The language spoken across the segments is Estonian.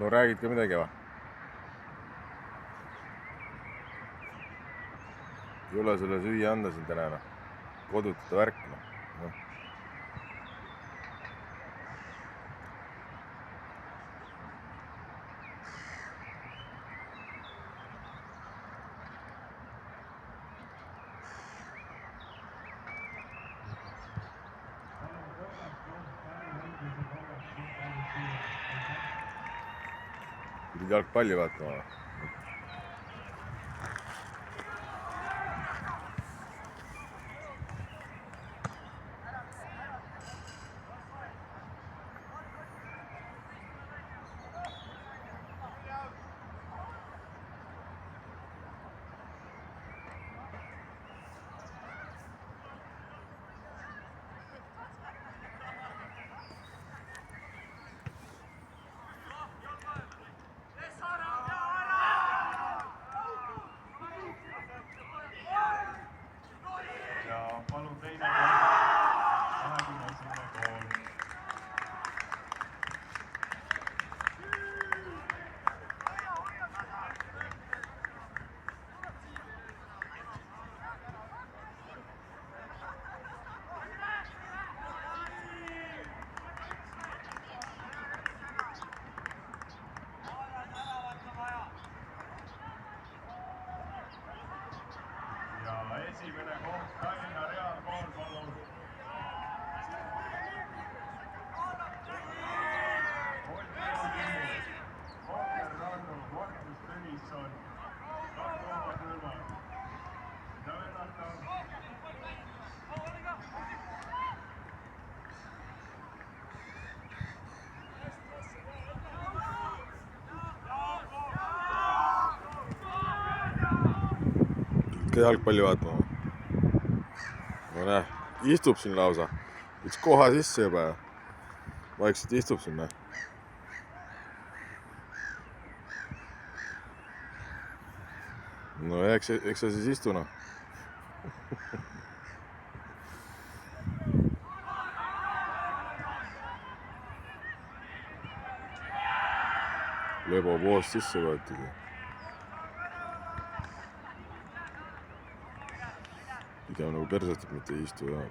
No räägid ka midagi või? Ei ole sulle süüa anda siin täna, noh. Koduta värk, noh. Pidid jalgpalli vaatama või? Palun teine kool, 21. kool. Ja esimene koht Tallinna Reaalkool, palun. Volker Rannu, Markus Tõnisson, Toomas Nõlvar. Ja vennata. Ka jalgpalli vaatama. No näe, istub siin lausa. Üks koha sisse juba ja vaikselt istub siin. No eks sa siis istu, noh. Lebo poos sisse võetigi. Pigem nagu persestab, mitte ei istu ja.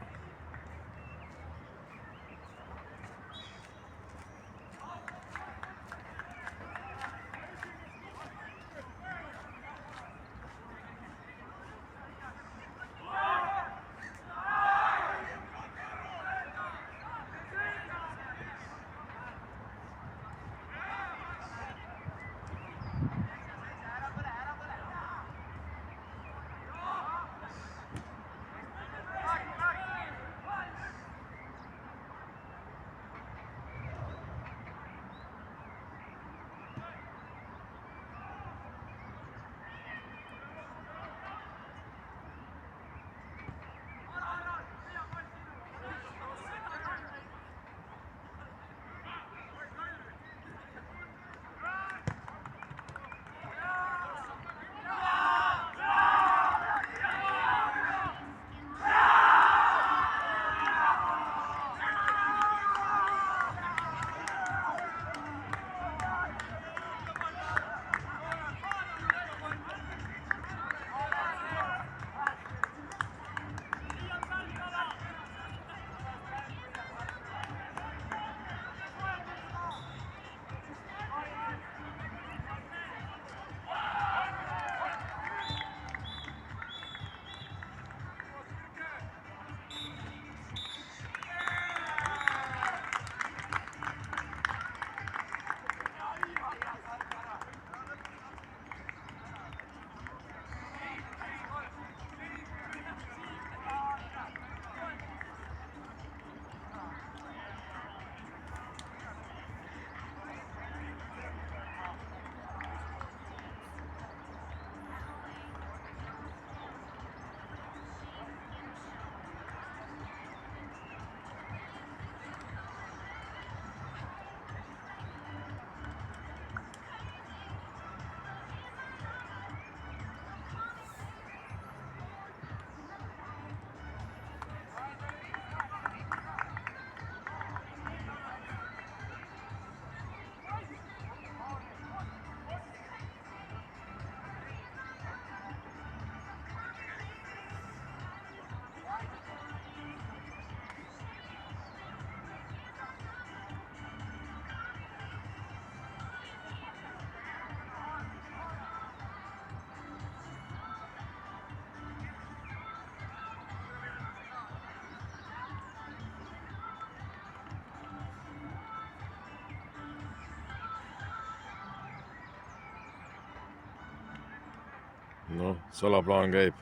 noh, salaplaan käib.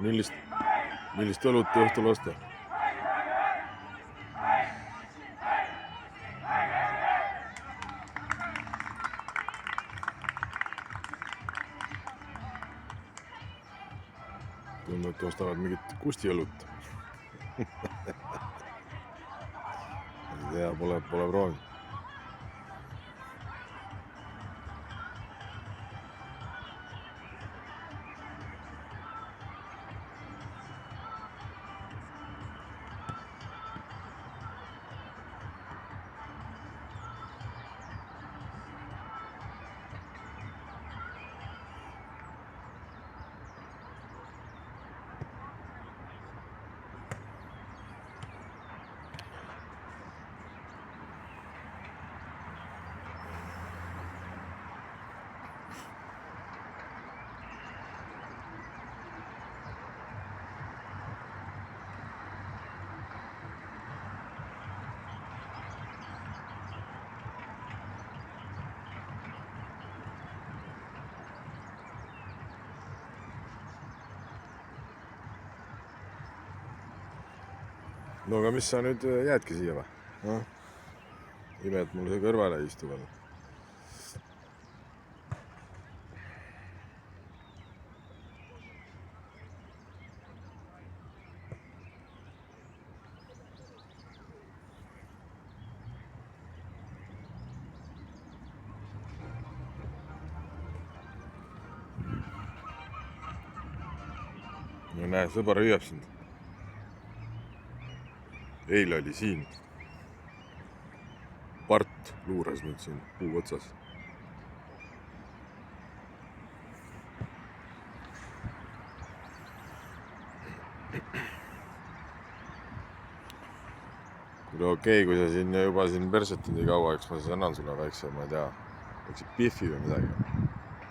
millist õlut te õhtul osta? tundub, et ostavad mingit Kusti õlut. ei tea, pole proovinud. no aga mis sa nüüd jäädki siia või? ime, et mul see kõrvale istub veel. no näe, sõber hüüab sind. eile oli siin. part luuras nüüd siin puu otsas. kuule okei, kui sa siin juba persetad nii kaua, eks ma siis annan sulle väikse, ma ei tea, väikse pihvi või midagi.